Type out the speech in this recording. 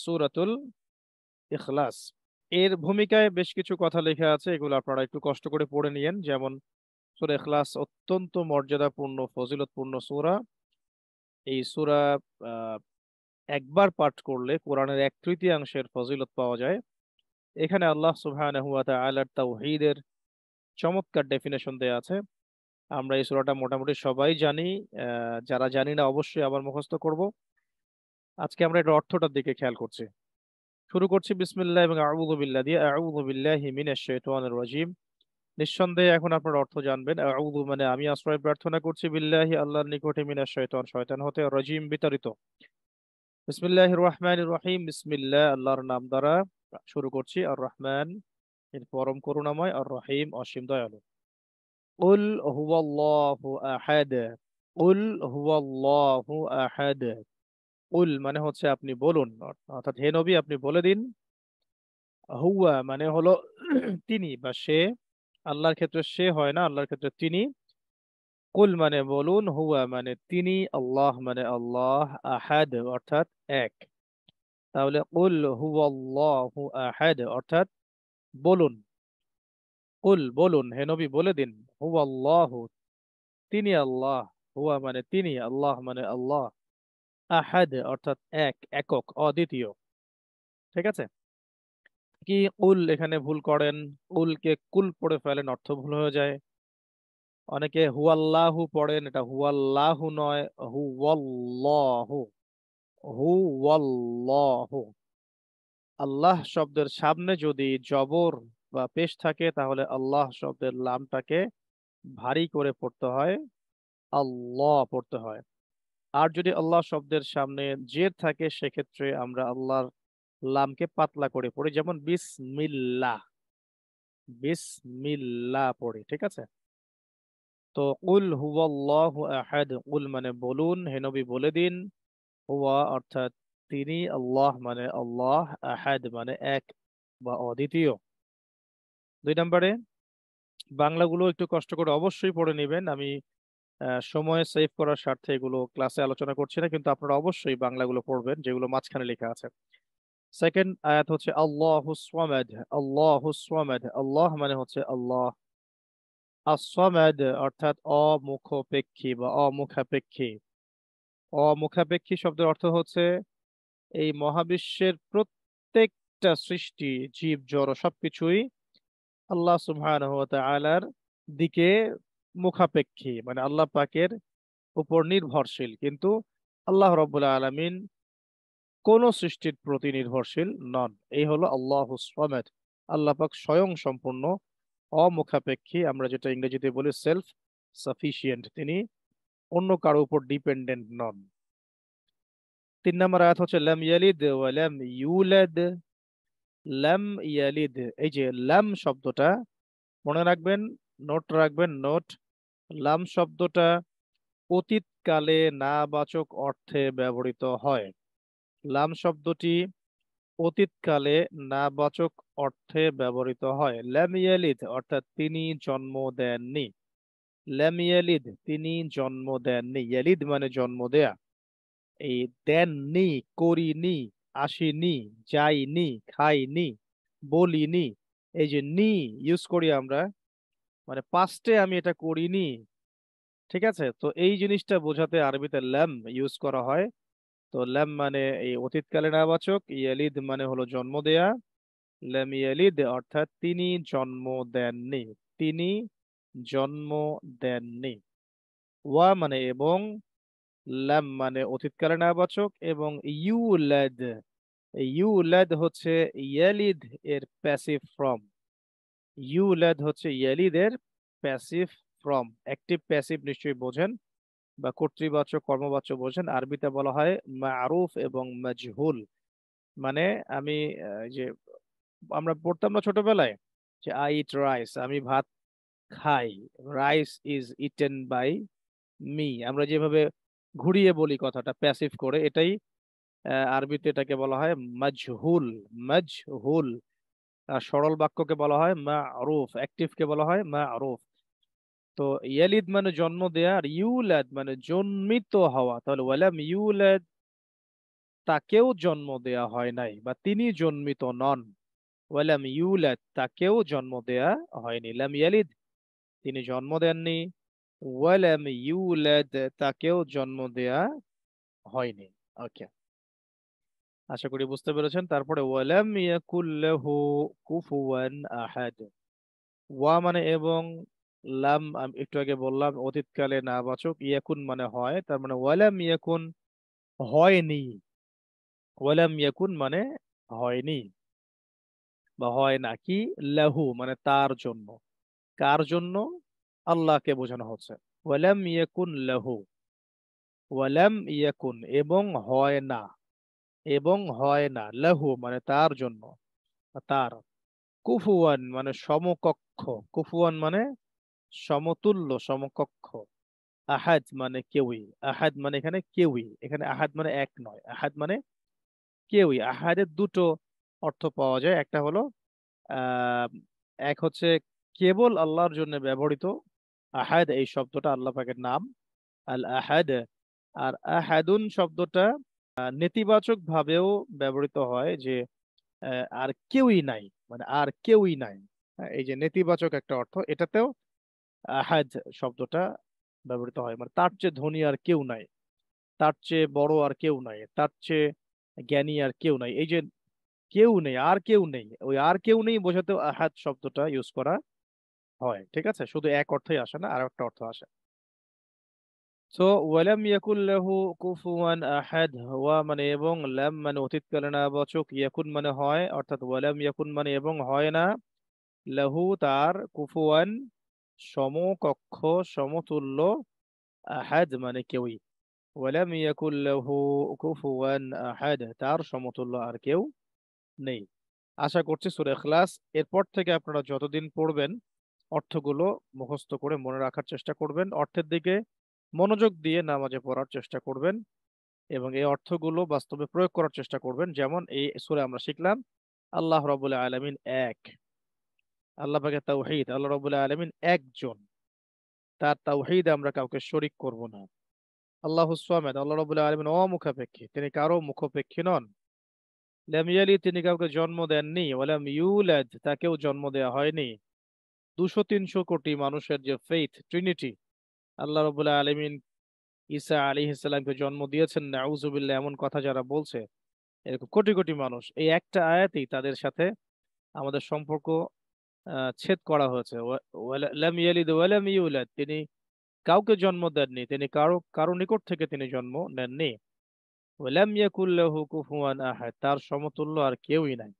সূরাতুল ইখলাস। এর ভূমিকায় বেশ কিছু কথা লেখা আছে, এগুলো আপনারা একটু কষ্ট করে পড়ে নিয়েন। যেমন সূরা ইখলাস অত্যন্ত মর্যাদাপূর্ণ ফজিলতপূর্ণ সূরা। এই সূরা আহ, একবার পাঠ করলে কোরআনের 1/3 ফজিলত পাওয়া যায়। এখানে আল্লাহ সুবহানাহু ওয়া তাআলার তাওহীদের চমৎকার ডেফিনেশন দেয়া আছে। আমরা এই সূরাটা মোটামুটি সবাই জানি। যারা জানি না অবশ্যই আবার মুখস্থ করব। আজকে আমরা এর অর্থটার দিকে খেয়াল করছি। শুরু করছি বিসমিল্লাহ এবং আউযু বিল্লাহ দিয়ে। আউযু বিল্লাহি মিনাশ শাইতানির রাজিম। নিঃসন্দেহে এখন আপনার অর্থ জানবেন। আউযু মানে আমি আশ্রয় প্রার্থনা করছি, বিল্লাহি আল্লাহর নিকটে, মিনাশ শাইতান শয়তান হতে, রাজিম বিতাড়িত। বিসমিল্লাহির রহমানির রহিম। বিসমিল্লাহ আল্লাহর নাম দ্বারা শুরু করছি। আর রহমান এর পরম করুণাময়, আর রহিম অসীম দয়ালু। কুল হুয়াল্লাহু আহাদ। কুল হুয়াল্লাহু আহাদ। কুল মানে হচ্ছে আপনি বলুন, অর্থাৎ হে নবী আপনি বলে দিন। হুয়া মানে হলো তিনি বা সে। আল্লাহর ক্ষেত্রে সে হয় না, আল্লাহর ক্ষেত্রে তিনি। কুল মানে বলুন, হুয়া মানে তিনি, আল্লাহ মানে আল্লাহ, আহাদ অর্থাৎ এক। তাহলে কুল হুয়াল্লাহু আহাদ অর্থাৎ বলুন। কুল বলুন, হে নবী বলে দিন। হুয়াল্লাহু তিনি আল্লাহ। হুয়া মানে তিনি, আল্লাহ মানে আল্লাহ। আহাদ অর্থাৎ এক, একক, অদ্বিতীয়। ঠিক আছে। কি কুল এখানে ভুল করেন, কুলকে কুল পড়ে ফেলেন, অর্থ ভুল হয়ে যায়। অনেকে হুয়াল্লাহু পড়েন, এটা হুয়াল্লাহু নয়, হুয়াল্লাহু। হুয়াল্লাহু। আল্লাহ শব্দের সামনে যদি জবর বা পেশ থাকে তাহলে আল্লাহ শব্দের লামটাকে ভারী করে পড়তে হয়, আল্লাহ পড়তে হয়। আর যদি আল্লাহ শব্দের সামনে জের থাকে সেক্ষেত্রে আমরা আল্লাহর লামকে পাতলা করে পড়ি, যেমন বিসমিল্লাহ। বিসমিল্লাহ পড়ি, ঠিক আছে। তো কুল হুয়াল্লাহু আহাদ, কুল মানে বলুন, হে নবী বলে দিন। হুয়া অর্থাৎ তিনি, আল্লাহ মানে আল্লাহ, আহাদ মানে এক বা অদ্বিতীয়। 2 নম্বরে বাংলাগুলো একটু কষ্ট করে অবশ্যই পড়ে নেবেন। আমি সময় সেভ করার স্বার্থে এগুলো ক্লাসে আলোচনা করছি না, কিন্তু আপনারা অবশ্যই বাংলাগুলো পড়বেন যেগুলো মাঝখানে লেখা আছে। সেকেন্ড আয়াত হচ্ছে আল্লাহুস সামাদ। আল্লাহুস সামাদ, আল্লাহ মানে হচ্ছে আল্লাহ। আস-সামাদ অর্থাৎ অমুখাপেক্ষী বা অমুখাপেক্ষী। অমুখাপেক্ষী শব্দের অর্থ হচ্ছে এই মহাবিশ্বের প্রত্যেকটা সৃষ্টি, জীব জড় সবকিছুই আল্লাহ সুবহানাহু ওয়া তাআলার দিকে মুখাপেক্ষী, মানে আল্লাহ পাকের উপর নির্ভরশীল। কিন্তু আল্লাহ রাব্বুল আলামিন কোন সৃষ্টির প্রতি নির্ভরশীল নন। এই হলো আল্লাহুস সামাদ। আল্লাহ পাক স্বয়ং সম্পূর্ণ, অমুখাপেক্ষী, আমরা যেটা ইংরেজিতে বলি সেলফ সাফিসিয়েন্ট। তিনি অন্য কারো উপর ডিপেন্ডেন্ট নন। 3 নম্বর আয়াত হচ্ছে লাম ইয়ালিদ ওয়া লাম ইউলাদ। লাম ইয়ালিদ, এই যে লাম শব্দটা মনে রাখবেন, নোট রাখবেন, নোট। লাম শব্দটা অতীতকালে নাবাচক অর্থে ব্যবহৃত হয়। লাম শব্দটি অতীতকালে নাবাচক অর্থে ব্যবহৃত হয়। লাম ইয়ালিদ অর্থাৎ তিনি জন্ম দেননি। লাম ইয়ালিদ তিনি জন্ম দেননি। ইয়ালিদ মানে জন্ম দেয়া। এই দেননি, করিনি, আসিনি, যাইনি, খাইনি, বলিনি, এই যে নি ইউজ করি আমরা, মানে পাস্টে আমি এটা করিনি। ঠিক আছে, তো এই জিনিসটা বোঝাতে আরবিতে ল্যাম ইউজ করা হয়। তো ল্যাম মানে এই অতীতকালীন নাবাচক, ইয়ালিদ মানে হলো জন্ম দেয়া। ল্যাম ইয়ালিদ অর্থাৎ তিনি জন্ম দেননি। তিনি জন্ম দেননি। ওয়া মানে এবং, ল্যাম মানে অতীতকালীন নাবাচক, এবং ইউলাদ, ইউলাদ হচ্ছে ইয়ালিদ এর প্যাসিভ ফর্ম। ইউলাদ হচ্ছে ইয়ালিদ এর প্যাসিভ ফর্ম। অ্যাক্টিভ প্যাসিভ নিশ্চয়ই বোঝেন, বা কর্তৃবাচক কর্মবাচক বোঝেন। আরবিতে বলা হয় মারুফ এবং মাজহুল। মানে আমি এই যে আমরা পড়তাম না ছোটবেলায় যে আই ইট রাইস, আমি ভাত খাই। Rice is eaten by me, আমরা যেভাবে ঘুরিয়ে বলি কথাটা প্যাসিভ করে, এটাই আরবিতে এটাকে বলা হয় মাজহুল। মাজহুল। আর সরল বাক্যকে বলা হয় মারুফ, অ্যাক্টিভকে বলা হয় মারুফ। তো ইয়ালিদ মানে জন্ম দেয়া, আর ইউলাদ মানে জন্মিত হওয়া। তাহলে ওয়ালাম ইউলাদ, তাকেও জন্ম দেয়া হয় নাই বা তিনি জন্মিত নন। ওয়ালাম ইউলাদ, তাকেও জন্ম দেয়া হয়নি। লাম ইয়ালিদ, তিনি জন্ম দেননি। ওয়ালাম ইউলাদ, তাকেও জন্ম দেয়া হয়নি। ওকে, আশা করি বুঝতে পেরেছেন। তারপরে ওয়ালাম ইয়াকুল লাহু কুফুয়ান আহাদ। ওয়া মানে এবং, লাম আমি একটু আগে বললাম অতীতকালে নাবাচক, ইয়াকুন মানে হয়, তার মানে ওয়ালাম ইয়াকুন হয়নি। ওয়ালাম ইয়াকুন মানে হয়নি বা হয় না কি, লাহু মানে তার জন্য। কার জন্য? আল্লাহকে বোঝানো হচ্ছে। ওয়ালাম ইয়াকুন লাহু, ওয়ালাম ইয়াকুন এবং হয় না, এবং হয় না, লাহু মানে তার জন্য, তার, কুফুয়ান মানে সমকক্ষ, কুফুয়ান মানে সমতুল্য, সমকক্ষ, আহাদ মানে কেউই, আহাদ মানে এখানে কেউই, এখানে আহাদ মানে এক নয়, আহাদ মানে কেউই। আহাদের দুটো অর্থ পাওয়া যায়, একটা হলো আহ এক হচ্ছে কেবল আল্লাহর জন্য ব্যবহৃত, আহাদ এই শব্দটা আল্লাহ পাকের নাম আল আহাদ। আর আহাদুন শব্দটা নেতিবাচক ভাবেও ব্যবহৃত হয়, যে আর কেউই নাই, মানে আর কেউই নাই। এই যে নেতিবাচক একটা অর্থ, এটাতেও আহাদ শব্দটা ব্যবহৃত হয়, মানে তার চেয়ে ধনী আর কেউ নাই, তার চেয়ে বড় আর কেউ নাই, তার চেয়ে জ্ঞানী আর কেউ নাই। এই যে কেউ নেই, আর কেউ নেই, ওই আর কেউ নেই বোঝাতেও আহাদ শব্দটা ইউজ করা হয়। ঠিক আছে, শুধু এক অর্থই আসে না, আর একটা অর্থ আসে। তো ওয়ালাম ইয়াকুল লাহু কুফুয়ান আহাদ, ওয়া মানে এবং, লাম মানে অতীতকালীন বাচক, ইয়াকুন মানে হয়, অর্থাৎ ওয়ালাম ইয়াকুন মানে এবং হয় না, লাহু তার, কুফুয়ান সমকক্ষ, সমতুল্য, আহাদ মানে কেউই। ওয়ালাম ইয়াকুল লাহু কুফুয়ান আহাদ, তার সমতুল্য আর কেউ নেই। আশা করছি সূরা ইখলাস এরপর থেকে আপনারা যতদিন পড়বেন অর্থগুলো মুখস্থ করে মনে রাখার চেষ্টা করবেন, অর্থের দিকে মনোযোগ দিয়ে নামাজে পড়ার চেষ্টা করবেন, এবং এই অর্থগুলো বাস্তবে প্রয়োগ করার চেষ্টা করবেন। যেমন এই সূরা আমরা শিখলাম আল্লাহ রাব্বুল আলামিন এক, আল্লাহ পাকের তাওহীদ, আল্লাহ রাব্বুল আলামিন একজন, তার তাওহীদে আমরা কাউকে শরীক করব না। আল্লাহুস সামাদ, আল্লাহ রাব্বুল আলামিন অমুখাপেক্ষী, তিনি কারো মুখাপেক্ষী নন। লাম ইয়ালিদ, তিনি কাউকে জন্ম দেননি। ওয়ালাম ইউলাদ, তাকেও জন্ম দেওয়া হয়নি। 200-300 কোটি মানুষের যে ফেইথ ট্রিনিটি, আল্লাহ রাব্বুল আলামিন ঈসা আলাইহিস সালামকে জন্ম দিয়েছেন, নাউজুবিল্লাহ, এমন কথা যারা বলছে, এরকম কোটি কোটি মানুষ, এই একটা আয়াতেই তাদের সাথে আমাদের সম্পর্ক ছেদ করা হয়েছে। লাম ইয়ালিদ ওয়ালাম ইউলাদ, তিনি কাউকে জন্ম দেননি, তিনি কারো কারো নিকট থেকে তিনি জন্ম নেননি। ওয়ালাম ইয়াকুল লাহু কুফুয়ান আহাদ, তার সমতুল্য আর কেউই নাই।